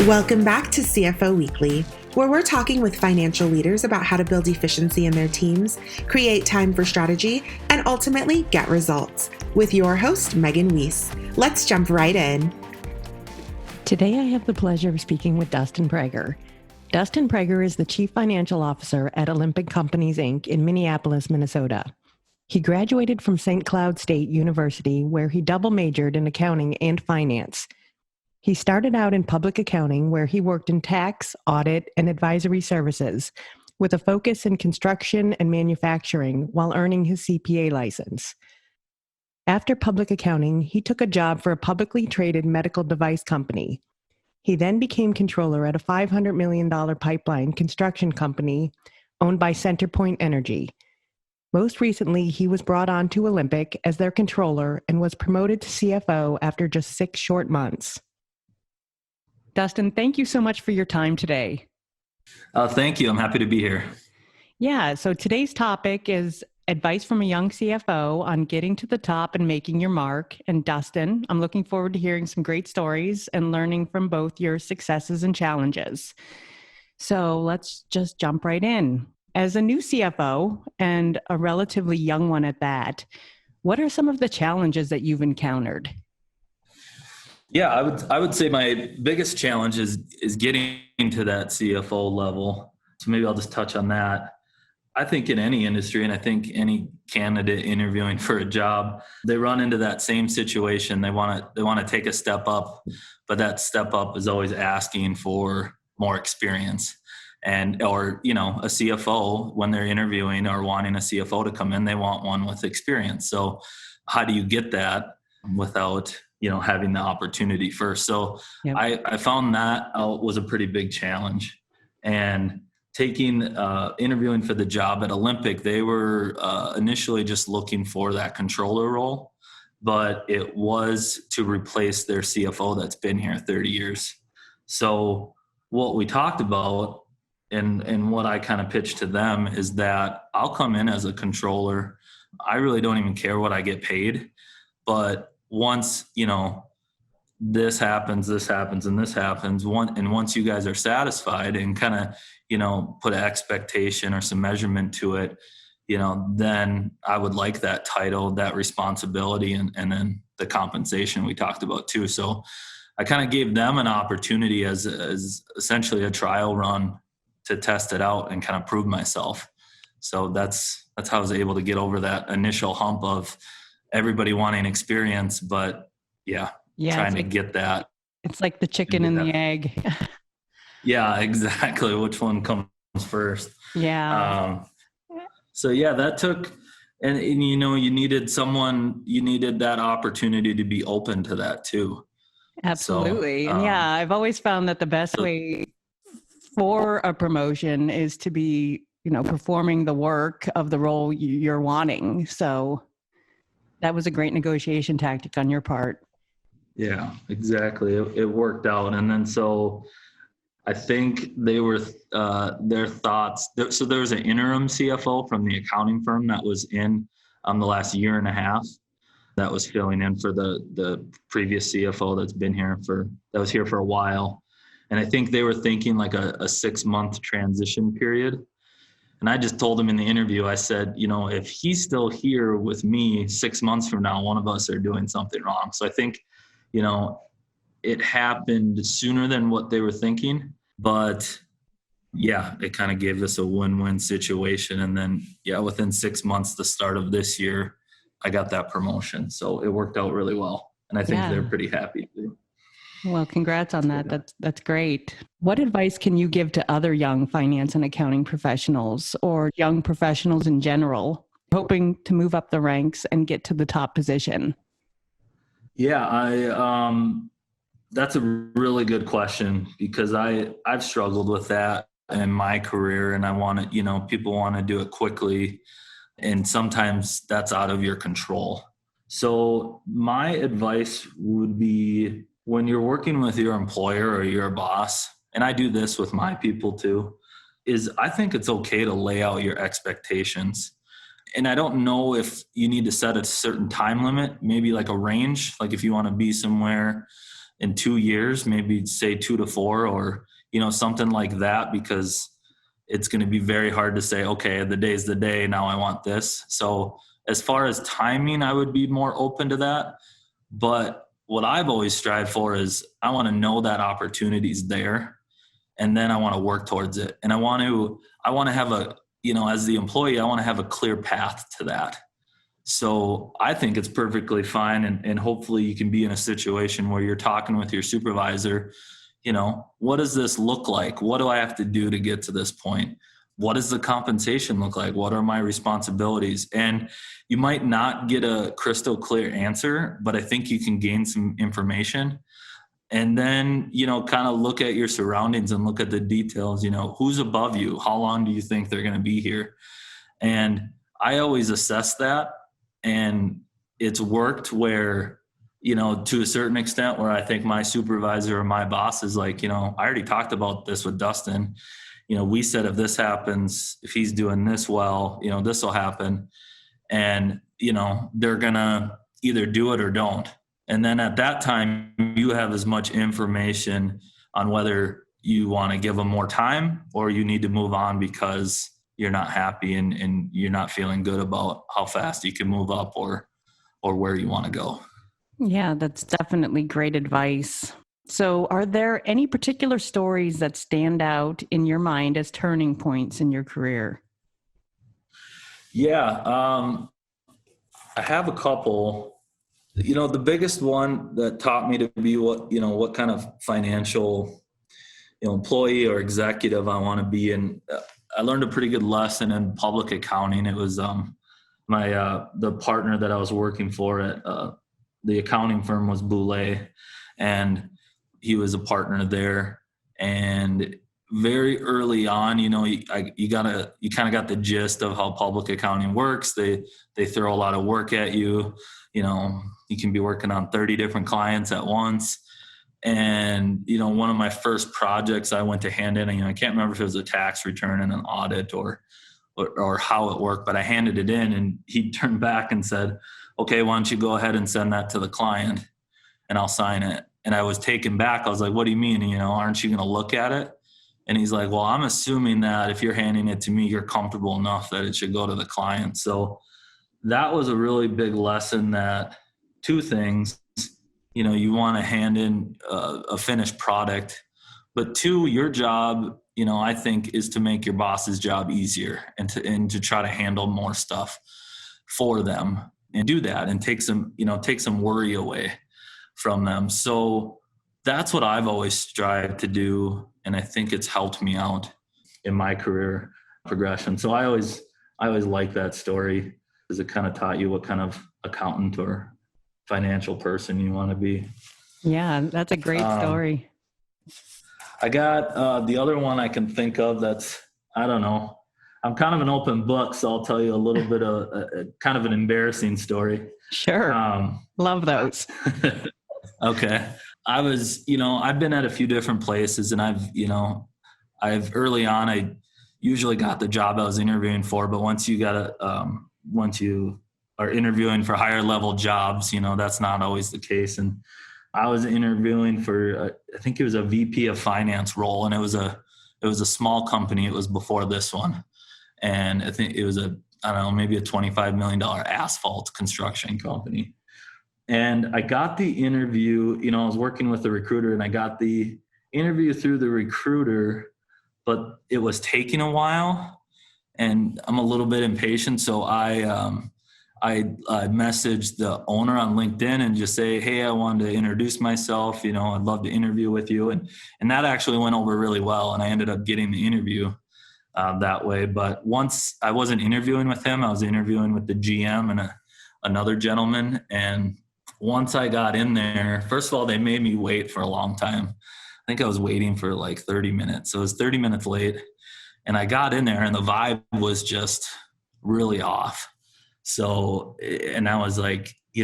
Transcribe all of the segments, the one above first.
Welcome back to CFO Weekly, where we're talking with financial leaders about how to build efficiency in their teams, create time for strategy, and ultimately get results. With your host, Megan Weiss. Let's jump right in. Today, I have the pleasure of speaking with Dustin Prager. Dustin Prager is the Chief Financial Officer at Olympic Companies, Inc. in Minneapolis, Minnesota. He graduated from St. Cloud State University, where he double majored in accounting and finance. He started out in public accounting, where he worked in tax, audit, and advisory services, with a focus in construction and manufacturing while earning his CPA license. After public accounting, he took a job for a publicly traded medical device company. He then became controller at a $500 million pipeline construction company owned by CenterPoint Energy. Most recently, he was brought on to Olympic as their controller and was promoted to CFO after just 6 short months. Dustin, thank you so much for your time today. Thank you. I'm happy to be here. Yeah, so today's topic is advice from a young CFO on getting to the top and making your mark. And Dustin, I'm looking forward to hearing some great stories and learning from both your successes and challenges. So let's just jump right in. As a new CFO and a relatively young one at that, what are some of the challenges that you've encountered? Yeah, I would say my biggest challenge is getting to that CFO level. So maybe I'll just touch on that. I think in any industry, and I think any candidate interviewing for a job, they run into that same situation. They want to take a step up, but that step up is always asking for more experience. Or a CFO, when they're interviewing or wanting a CFO to come in, they want one with experience. So how do you get that without having the opportunity first? So yep. I found that was a pretty big challenge. And interviewing for the job at Olympic, they were initially just looking for that controller role, but it was to replace their CFO that's been here 30 years. So what we talked about and what I kind of pitched to them is that I'll come in as a controller. I really don't even care what I get paid, but once, this happens, and this happens, once you guys are satisfied and kind of, put an expectation or some measurement to it, then I would like that title, that responsibility, and then the compensation we talked about too. So I kind of gave them an opportunity as essentially a trial run to test it out and kind of prove myself. So that's how I was able to get over that initial hump of everybody wanting experience, but trying to get that. It's like the chicken and the egg. Yeah, exactly. Which one comes first? Yeah. That took, and you needed that opportunity to be open to that too. Absolutely. And I've always found that the best way for a promotion is to be, performing the work of the role you're wanting. So that was a great negotiation tactic on your part. Yeah, exactly. It worked out. And then so I think they were their thoughts. So there was an interim CFO from the accounting firm that was in the last year and a half that was filling in for the previous CFO that was here for a while. And I think they were thinking like a 6-month transition period. And I just told him in the interview, I said, if he's still here with me 6 months from now, one of us are doing something wrong. So I think, it happened sooner than what they were thinking, but it kind of gave us a win-win situation. And then, within 6 months, the start of this year, I got that promotion. So it worked out really well. And I think they're pretty happy too. Well, congrats on that. That's great. What advice can you give to other young finance and accounting professionals or young professionals in general, hoping to move up the ranks and get to the top position? Yeah, that's a really good question because I've struggled with that in my career, and I want to, people want to do it quickly, and sometimes that's out of your control. So my advice would be, when you're working with your employer or your boss, and I do this with my people too, is I think it's okay to lay out your expectations. And I don't know if you need to set a certain time limit, maybe like a range, like if you want to be somewhere in 2 years, maybe say 2 to 4 or, something like that, because it's going to be very hard to say, okay, the day's the day. Now I want this. So as far as timing, I would be more open to that. But what I've always strived for is I want to know that opportunity's there, and then I want to work towards it. And I want to have as the employee, I want to have a clear path to that. So I think it's perfectly fine. And hopefully you can be in a situation where you're talking with your supervisor, what does this look like? What do I have to do to get to this point? What does the compensation look like? What are my responsibilities? And you might not get a crystal clear answer, but I think you can gain some information. And then, kind of look at your surroundings and look at the details, who's above you? How long do you think they're going to be here? And I always assess that. And it's worked where, to a certain extent, where I think my supervisor or my boss is like, I already talked about this with Dustin. We said if this happens, if he's doing this well, this will happen. And, they're going to either do it or don't. And then at that time, you have as much information on whether you want to give them more time or you need to move on because you're not happy and you're not feeling good about how fast you can move up or where you want to go. Yeah, that's definitely great advice. So are there any particular stories that stand out in your mind as turning points in your career? Yeah, I have a couple. The biggest one that taught me to be what kind of financial, employee or executive I want to be. And I learned a pretty good lesson in public accounting. It was the partner that I was working for at the accounting firm was Boulay, and he was a partner there. And very early on, you kind of got the gist of how public accounting works. They throw a lot of work at you. You can be working on 30 different clients at once. And, one of my first projects I went to hand in, I can't remember if it was a tax return and an audit or how it worked, but I handed it in and he turned back and said, okay, why don't you go ahead and send that to the client and I'll sign it. And I was taken back. I was like, what do you mean? Aren't you going to look at it? And he's like, well, I'm assuming that if you're handing it to me, you're comfortable enough that it should go to the client. So that was a really big lesson that two things, you want to hand in a finished product, but two, your job, I think is to make your boss's job easier and to try to handle more stuff for them and do that and take some worry away from them. So that's what I've always strived to do. And I think it's helped me out in my career progression. So I always like that story because it kind of taught you what kind of accountant or financial person you want to be. Yeah, that's a great story. I got the other one I can think of that's, I don't know. I'm kind of an open book, so I'll tell you a little bit of kind of an embarrassing story. Sure. Love those. Okay. I've been at a few different places and I've early on, I usually got the job I was interviewing for, but once you are interviewing for higher level jobs, that's not always the case. And I was interviewing for, I think it was a VP of finance role. And it was a small company. It was before this one. And I think it was maybe a $25 million asphalt construction company. And I got the interview, I was working with the recruiter and I got the interview through the recruiter, but it was taking a while and I'm a little bit impatient. So I messaged the owner on LinkedIn and just say, hey, I wanted to introduce myself. I'd love to interview with you. And that actually went over really well. And I ended up getting the interview that way. But once I wasn't interviewing with him, I was interviewing with the GM and another gentleman. And once I got in there, first of all, they made me wait for a long time. I think I was waiting for like 30 minutes. So it was 30 minutes late. And I got in there and the vibe was just really off. So, and I was like, do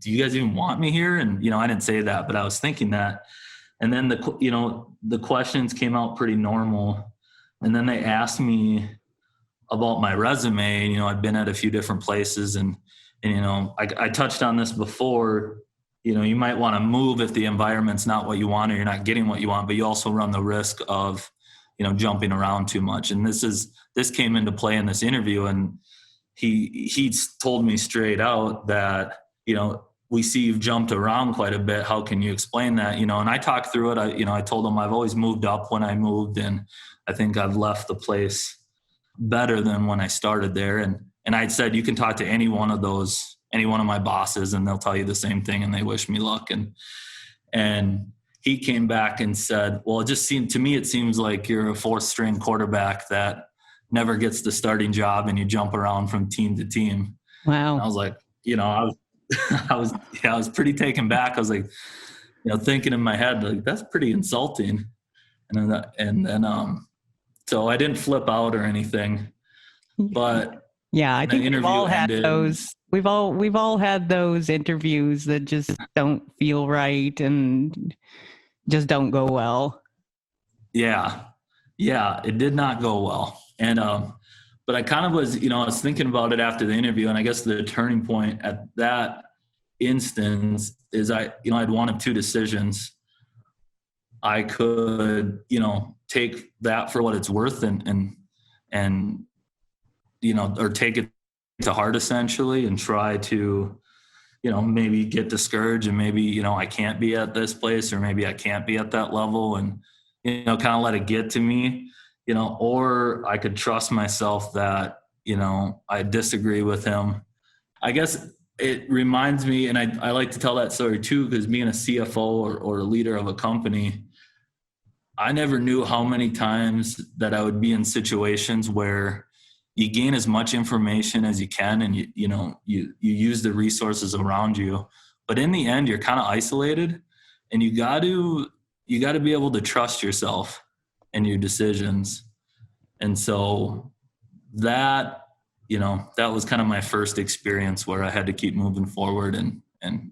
you guys even want me here? And, I didn't say that, but I was thinking that. And then the questions came out pretty normal. And then they asked me about my resume. I'd been at a few different places and I touched on this before, you might want to move if the environment's not what you want or you're not getting what you want, but you also run the risk of, jumping around too much. And this came into play in this interview, and he told me straight out that, we see you've jumped around quite a bit. How can you explain that? And I talked through it. I told him I've always moved up when I moved, and I think I've left the place better than when I started there. And I said, you can talk to any one of my bosses, and they'll tell you the same thing, and they wish me luck. And he came back and said, well, it seems like you're a fourth string quarterback that never gets the starting job and you jump around from team to team. Wow. And I was like, I was pretty taken back. I was like, thinking in my head, like, that's pretty insulting. And then, so I didn't flip out or anything, but yeah, I think we've all had those. We've all had those interviews that just don't feel right and just don't go well. Yeah, it did not go well. And, but I kind of was, I was thinking about it after the interview, and I guess the turning point at that instance is I had one of two decisions. I could, take that for what it's worth and or take it to heart essentially and try to, maybe get discouraged and maybe, I can't be at this place, or maybe I can't be at that level, and, kind of let it get to me. Or I could trust myself that, I disagree with him. I guess it reminds me, and I like to tell that story too, because being a CFO or a leader of a company, I never knew how many times that I would be in situations where you gain as much information as you can, and you use the resources around you, but in the end, you're kind of isolated, and you got to be able to trust yourself and your decisions. And so that was kind of my first experience where I had to keep moving forward, and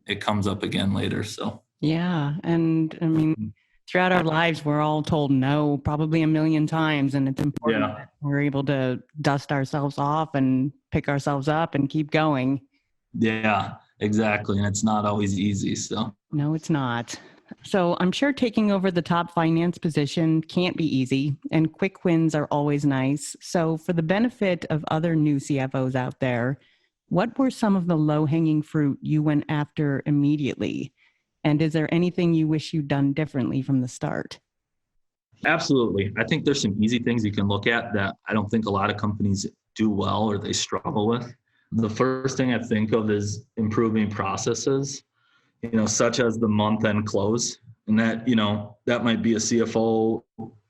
it comes up again later. So, yeah. And I mean, throughout our lives, we're all told no, probably a million times. And it's important that we're able to dust ourselves off and pick ourselves up and keep going. Yeah, exactly. And it's not always easy. So, no, it's not. So I'm sure taking over the top finance position can't be easy, and quick wins are always nice. So for the benefit of other new CFOs out there, what were some of the low-hanging fruit you went after immediately? And is there anything you wish you'd done differently from the start? Absolutely. I think there's some easy things you can look at that I don't think a lot of companies do well or they struggle with. The first thing I think of is improving processes, such as the month-end close. And that, that might be a CFO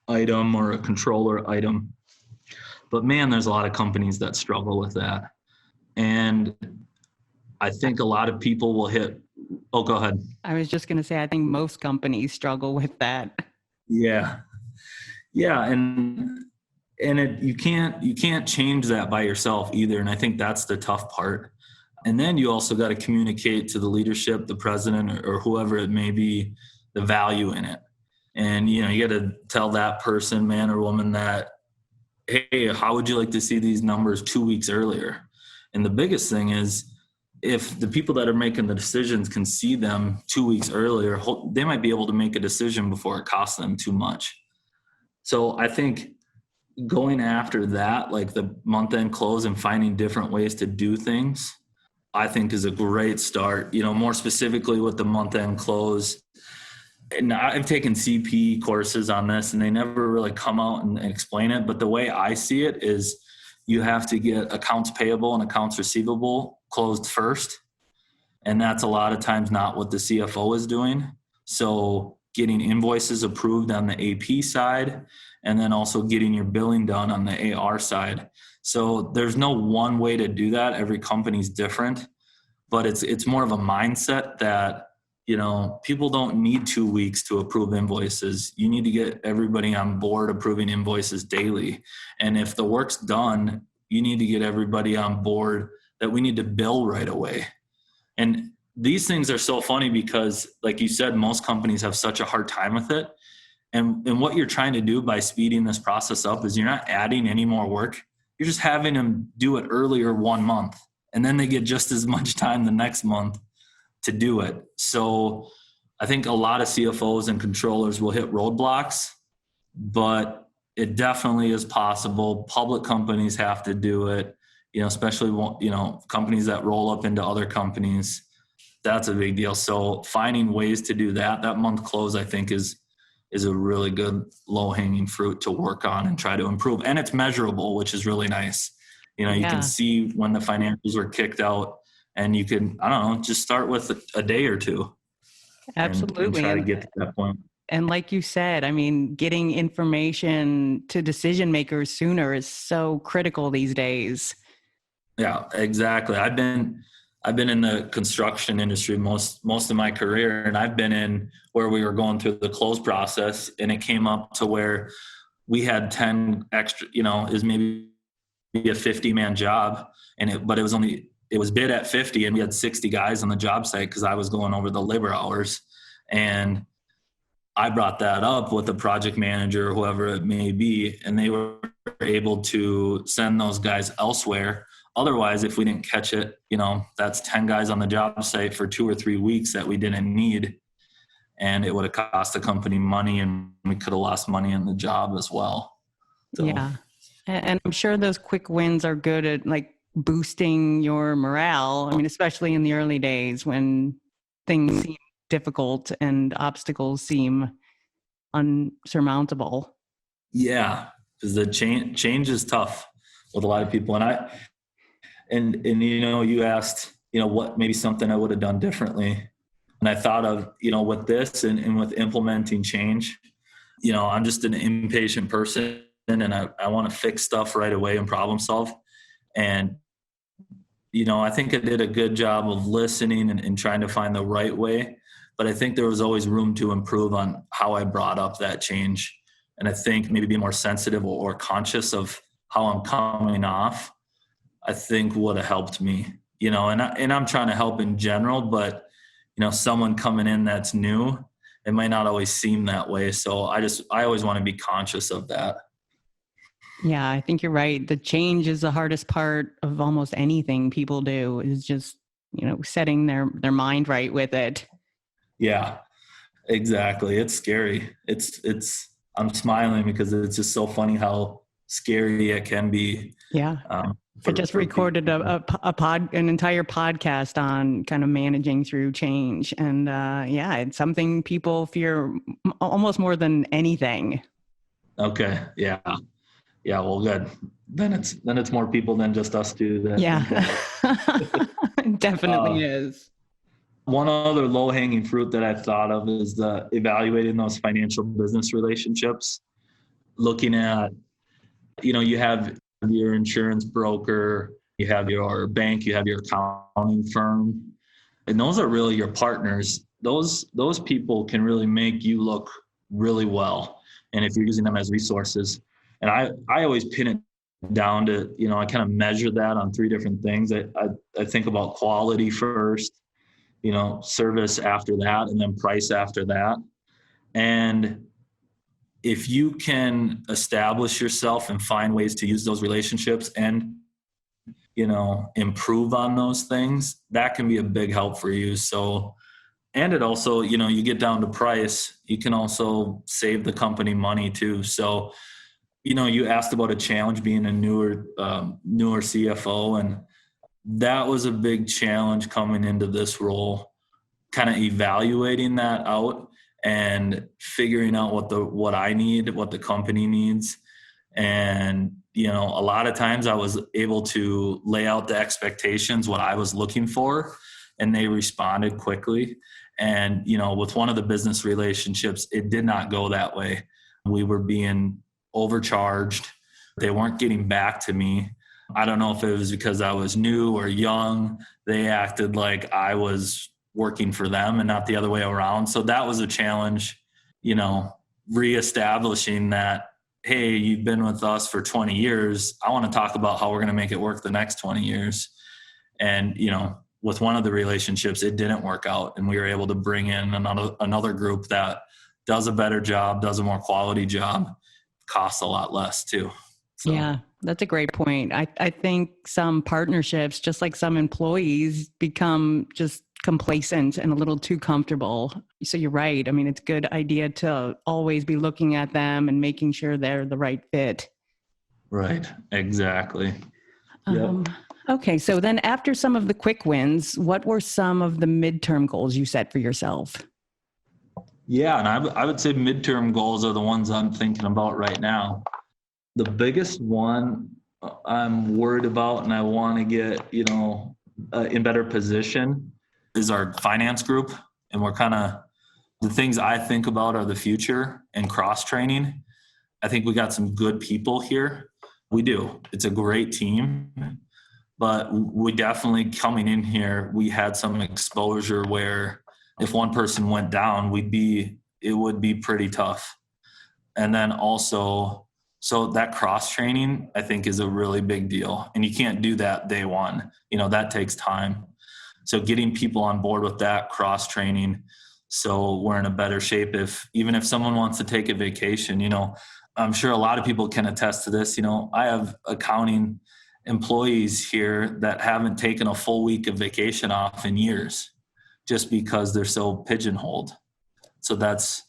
item or a controller item. But man, there's a lot of companies that struggle with that. And I think a lot of people will go ahead. I was just going to say, I think most companies struggle with that. Yeah. And you can't change that by yourself either. And I think that's the tough part. And then you also got to communicate to the leadership, the president, or whoever it may be, the value in it. And, you got to tell that person, man or woman, that, hey, how would you like to see these numbers 2 weeks earlier? And the biggest thing is, if the people that are making the decisions can see them 2 weeks earlier, they might be able to make a decision before it costs them too much. So I think going after that, like the month-end close and finding different ways to do things, I think is a great start. More specifically with the month-end close. And I've taken CP courses on this, and they never really come out and explain it. But the way I see it is you have to get accounts payable and accounts receivable closed first. And that's a lot of times not what the CFO is doing. So getting invoices approved on the AP side, and then also getting your billing done on the AR side. So there's no one way to do that. Every company's different, but it's more of a mindset that, people don't need 2 weeks to approve invoices. You need to get everybody on board approving invoices daily. And if the work's done, you need to get everybody on board that we need to bill right away. And these things are so funny because, like you said, most companies have such a hard time with it. And what you're trying to do by speeding this process up is you're not adding any more work. You're just having them do it earlier 1 month, and then they get just as much time the next month to do it. So I think a lot of CFOs and controllers will hit roadblocks, but it definitely is possible. Public companies have to do it, especially, companies that roll up into other companies. That's a big deal. So finding ways to do that month close, I think is a really good low hanging fruit to work on and try to improve. And it's measurable, which is really nice. You can see when the financials are kicked out, and you can, just start with a day or two. Absolutely. And try to get to that point. And like you said, getting information to decision makers sooner is so critical these days. Yeah, exactly. I've been in the construction industry most of my career, and I've been in where we were going through the close process, and it came up to where we had 10 extra, is maybe a 50-man job, but it was bid at 50, and we had 60 guys on the job site because I was going over the labor hours. And I brought that up with the project manager or whoever it may be, and they were able to send those guys elsewhere. Otherwise, if we didn't catch it, that's 10 guys on the job site for 2 or 3 weeks that we didn't need. And it would have cost the company money, and we could have lost money in the job as well. So. Yeah. And I'm sure those quick wins are good at boosting your morale. Especially in the early days when things seem difficult and obstacles seem unsurmountable. Yeah, because the change is tough with a lot of people. And you asked, what maybe something I would have done differently. And I thought of, with this and with implementing change, I'm just an impatient person, and I want to fix stuff right away and problem solve. And, I think I did a good job of listening and trying to find the right way. But I think there was always room to improve on how I brought up that change. And I think maybe be more sensitive or conscious of how I'm coming off, I think would have helped me, and I'm trying to help in general, but, someone coming in that's new, it might not always seem that way. So I always want to be conscious of that. Yeah, I think you're right. The change is the hardest part of almost anything people do, is just, setting their mind right with it. Yeah, exactly. It's scary. I'm smiling because it's just so funny how scary it can be. Yeah. I just recorded an entire podcast on kind of managing through change. And it's something people fear almost more than anything. Okay. Yeah. Yeah. Well, good. Then it's more people than just us two. Yeah. It definitely is. One other low-hanging fruit that I've thought of is evaluating those financial business relationships. Looking at, you have your insurance broker, you have your bank, you have your accounting firm, and those are really your partners. Those people can really make you look really well, and if you're using them as resources. And I always pin it down to, I kind of measure that on 3 different things. I think about quality first, service after that, and then price after that. And if you can establish yourself and find ways to use those relationships and, improve on those things, that can be a big help for you. So, and it also, you get down to price, you can also save the company money too. So, you asked about a challenge being a newer CFO, and that was a big challenge coming into this role, kind of evaluating that out and figuring out what I need, what the company needs. And, a lot of times I was able to lay out the expectations, what I was looking for, and they responded quickly. And, with one of the business relationships, it did not go that way. We were being overcharged. They weren't getting back to me. I don't know if it was because I was new or young. They acted like I was working for them and not the other way around. So that was a challenge, reestablishing that, hey, you've been with us for 20 years. I want to talk about how we're going to make it work the next 20 years. And, with one of the relationships, it didn't work out. And we were able to bring in another group that does a better job, does a more quality job, costs a lot less too. So. Yeah, that's a great point. I think some partnerships, just like some employees, become just complacent and a little too comfortable. So you're right. I mean, it's a good idea to always be looking at them and making sure they're the right fit. Right. Exactly. Yep. Okay. So then after some of the quick wins, what were some of the midterm goals you set for yourself? Yeah. And I would say midterm goals are the ones I'm thinking about right now. The biggest one I'm worried about and I want to get, in better position is our finance group. And we're kind of, the things I think about are the future and cross training. I think we got some good people here. We do. It's a great team, but we definitely coming in here, we had some exposure where if one person went down, it would be pretty tough. And then also, so that cross training, I think, is a really big deal. And you can't do that day one. That takes time. So getting people on board with that cross training, so we're in a better shape. Even if someone wants to take a vacation, I'm sure a lot of people can attest to this. I have accounting employees here that haven't taken a full week of vacation off in years just because they're so pigeonholed. So that's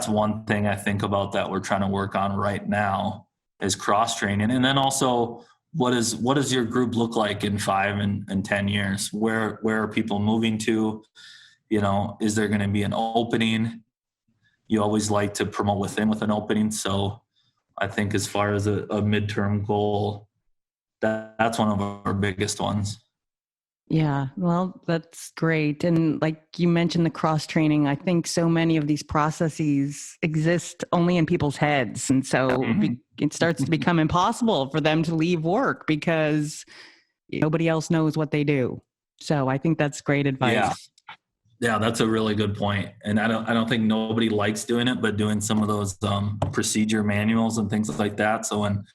one thing I think about that we're trying to work on right now is cross training. And then also, what does your group look like in 5 and 10 years? Where are people moving to? Is there going to be an opening? You always like to promote with an opening. So I think as far as a midterm goal, that's one of our biggest ones. Yeah, well, that's great. And like you mentioned, the cross training, I think so many of these processes exist only in people's heads. And so it starts to become impossible for them to leave work because nobody else knows what they do. So I think that's great advice. Yeah, that's a really good point. And I don't think nobody likes doing it, but doing some of those procedure manuals and things like that. So when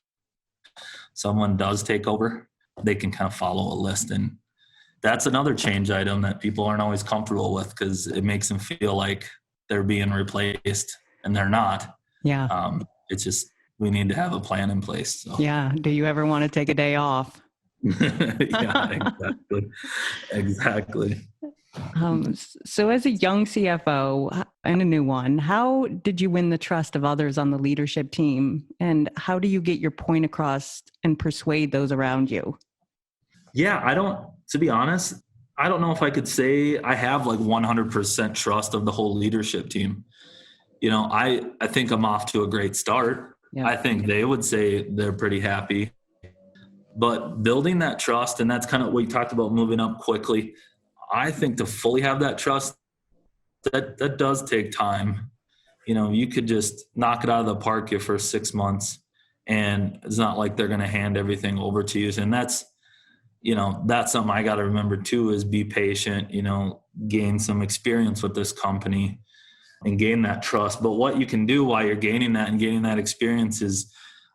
someone does take over, they can kind of follow a list. And that's another change item that people aren't always comfortable with because it makes them feel like they're being replaced and they're not. Yeah. It's just, we need to have a plan in place. So. Yeah. Do you ever want to take a day off? Yeah, exactly. So as a young CFO and a new one, how did you win the trust of others on the leadership team? And how do you get your point across and persuade those around you? Yeah, to be honest, I don't know if I could say I have like 100% trust of the whole leadership team. I think I'm off to a great start. Yeah. I think they would say they're pretty happy. But building that trust, and that's kind of what you talked about, moving up quickly. I think to fully have that trust, that does take time. You could just knock it out of the park your first 6 months, and it's not like they're going to hand everything over to you. And that's something I got to remember too, is be patient, gain some experience with this company and gain that trust. But what you can do while you're gaining that and gaining that experience is,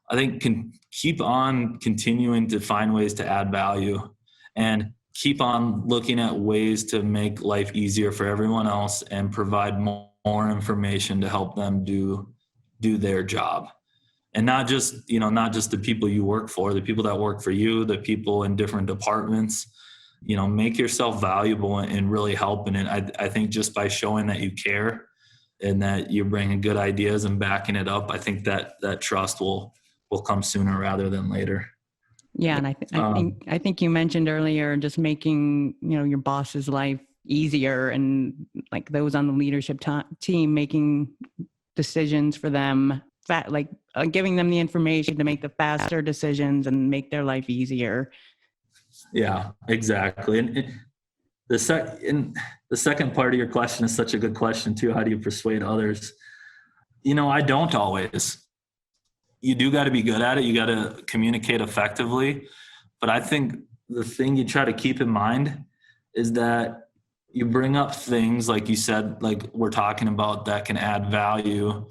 I think, can keep on continuing to find ways to add value and keep on looking at ways to make life easier for everyone else and provide more information to help them do their job. And not just the people you work for, the people that work for you, the people in different departments, make yourself valuable and really help in it. I think just by showing that you care and that you're bringing good ideas and backing it up, I think that trust will come sooner rather than later. Yeah. And I think you mentioned earlier, just making, your boss's life easier, and like those on the leadership team, making decisions for them, giving them the information to make the faster decisions and make their life easier. Yeah, exactly. And the second part of your question is such a good question too. How do you persuade others? I don't always. You do got to be good at it. You got to communicate effectively. But I think the thing you try to keep in mind is that you bring up things like you said, like we're talking about, that can add value.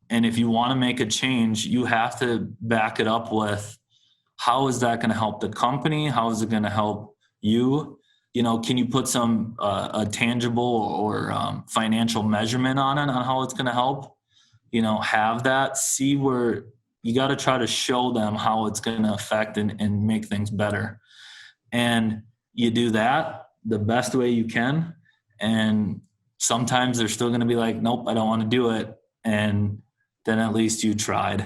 And if you want to make a change, you have to back it up with, how is that going to help the company? How is it going to help you? Can you put some a tangible or financial measurement on it, on how it's going to help? Have that, see where you got to try to show them how it's going to affect and make things better. And you do that the best way you can. And sometimes they're still going to be like, nope, I don't want to do it. And then at least you tried.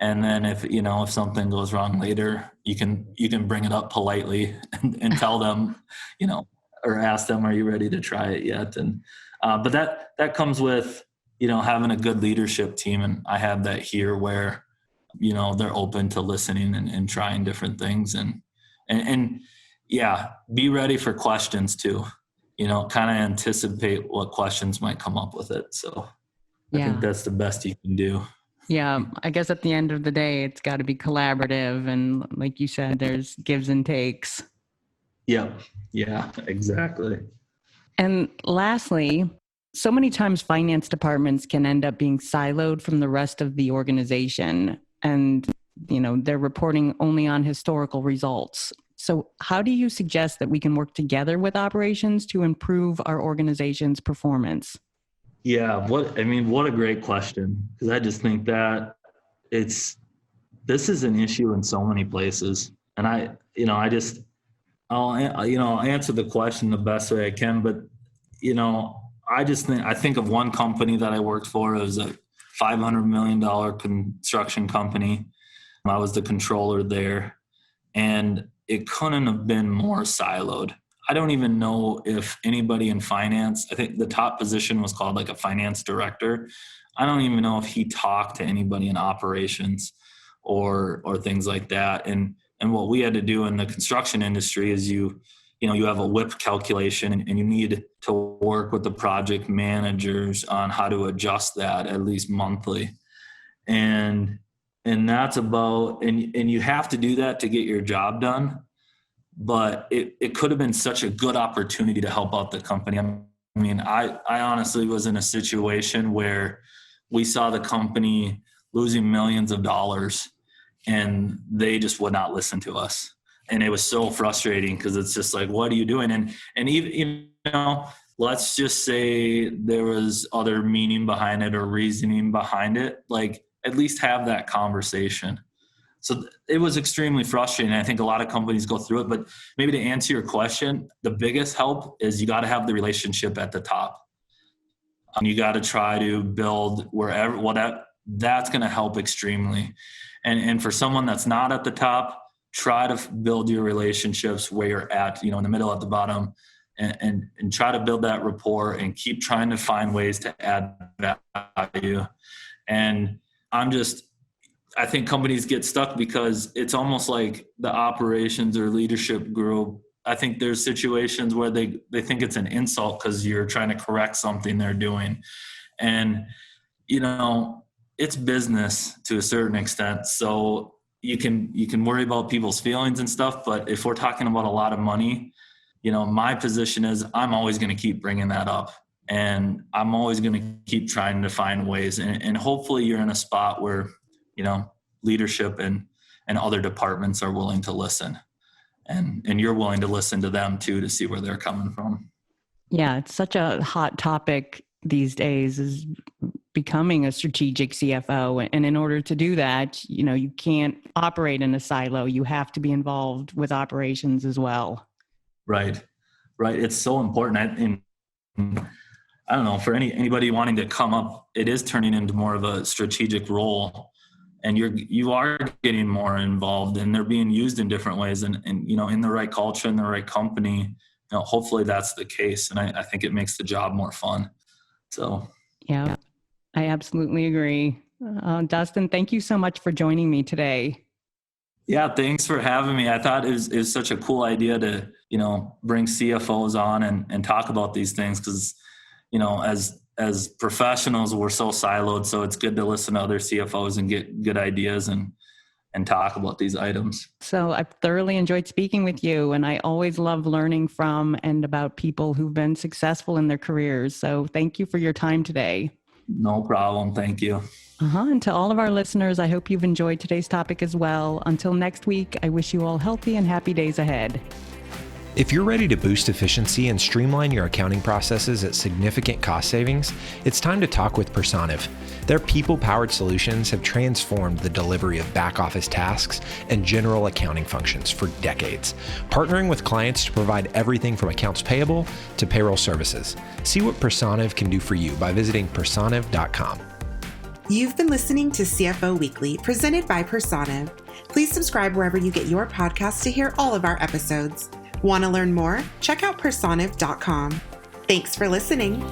And then if something goes wrong later, you can bring it up politely and tell them, or ask them, are you ready to try it yet? And, but that comes with, having a good leadership team. And I have that here where, they're open to listening and trying different things and yeah, be ready for questions too, kind of anticipate what questions might come up with it. So I think that's the best you can do. Yeah, I guess at the end of the day, it's got to be collaborative. And like you said, there's gives and takes. Yep. Yeah, exactly. And lastly, so many times finance departments can end up being siloed from the rest of the organization. And, they're reporting only on historical results. So how do you suggest that we can work together with operations to improve our organization's performance? Yeah, what a great question. Because I just think that this is an issue in so many places. And I'll answer the question the best way I can. But, I think of one company that I worked for. It was a $500 million construction company. I was the controller there, and it couldn't have been more siloed. I don't even know if anybody in finance, I think the top position was called like a finance director. I don't even know if he talked to anybody in operations or things like that. And what we had to do in the construction industry is you have a WIP calculation and you need to work with the project managers on how to adjust that at least monthly. And that's and you have to do that to get your job done. But it could have been such a good opportunity to help out the company. I honestly was in a situation where we saw the company losing millions of dollars and they just would not listen to us. And it was so frustrating because it's just like, what are you doing? And even, let's just say there was other meaning behind it or reasoning behind it, like at least have that conversation. So it was extremely frustrating. I think a lot of companies go through it, but maybe to answer your question, the biggest help is you got to have the relationship at the top. You got to try to build that's going to help extremely. And for someone that's not at the top, try to build your relationships where you're at, in the middle, at the bottom, and try to build that rapport and keep trying to find ways to add value. And I think companies get stuck because it's almost like the operations or leadership group. I think there's situations where they think it's an insult because you're trying to correct something they're doing. And, it's business to a certain extent. So you can worry about people's feelings and stuff. But if we're talking about a lot of money, my position is I'm always going to keep bringing that up. And I'm always going to keep trying to find ways. And hopefully you're in a spot where, leadership and other departments are willing to listen. And you're willing to listen to them too, to see where they're coming from. Yeah, it's such a hot topic these days, is becoming a strategic CFO. And in order to do that, you can't operate in a silo. You have to be involved with operations as well. Right. It's so important. I don't know, for anybody wanting to come up, it is turning into more of a strategic role. And you are getting more involved, and they're being used in different ways. And in the right culture, in the right company, hopefully that's the case. And I think it makes the job more fun. So yeah, I absolutely agree. Dustin, thank you so much for joining me today. Yeah, thanks for having me. I thought it was such a cool idea to, bring CFOs on and talk about these things because, as professionals, we're so siloed. So it's good to listen to other CFOs and get good ideas and talk about these items. So I've thoroughly enjoyed speaking with you, and I always love learning from and about people who've been successful in their careers. So thank you for your time today. No problem. Thank you. And to all of our listeners, I hope you've enjoyed today's topic as well. Until next week, I wish you all healthy and happy days ahead. If you're ready to boost efficiency and streamline your accounting processes at significant cost savings, it's time to talk with Personiv. Their people-powered solutions have transformed the delivery of back-office tasks and general accounting functions for decades, partnering with clients to provide everything from accounts payable to payroll services. See what Personiv can do for you by visiting personiv.com. You've been listening to CFO Weekly, presented by Personiv. Please subscribe wherever you get your podcasts to hear all of our episodes. Want to learn more? Check out personiv.com. Thanks for listening.